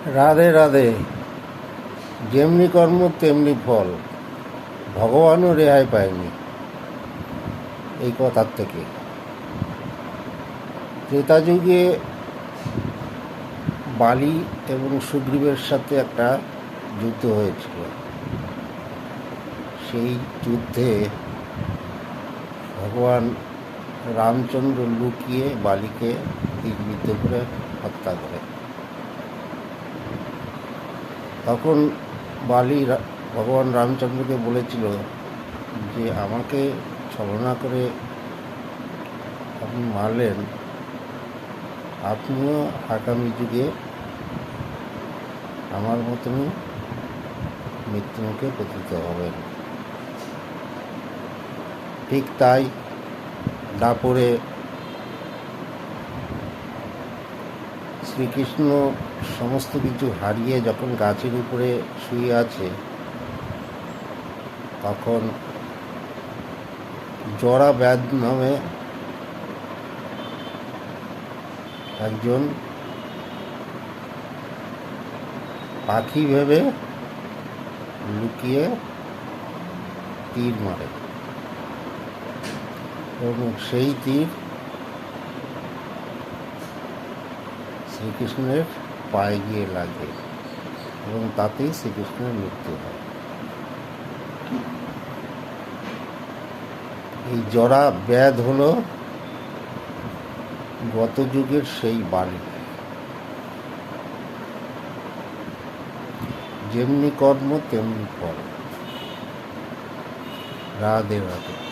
রাধে রাধে। যেমনি কর্ম তেমনি ফল, ভগবানও রেহাই পায়নি এই কথার থেকে। ত্রেতা যুগে বালি এবং সুগ্রীবের সাথে একটা যুদ্ধ হয়েছিল। সেই যুদ্ধে ভগবান রামচন্দ্র লুকিয়ে বালিকে তীরবিদ্ধ করে হত্যা করে। তখন বালি ভগবান রামচন্দ্রকে বলেছিল যে আমাকে ছলনা করে আপনি মারলেন, আপনিও আগামী যুগে আমার মতনই মৃত্যুমুখে পতিত হবেন। ঠিক তাই দাপরে শ্রীকৃষ্ণ সমস্ত কিছু হারিয়ে যখন গাছের উপরে শুয়ে আছে, তখন জরা ব্যাধ নামে একজন পাখি ভেবে লুকিয়ে তীর মারে এবং সেই তীর শ্রীকৃষ্ণের পায়ে গিয়ে লাগে এবং তাতেই শ্রীকৃষ্ণের মৃত্যু হয়। এই জরা ব্যাধ হল গত যুগের সেই বালি। যেমনি কর্ম তেমনি ফল। রাধে রাধে।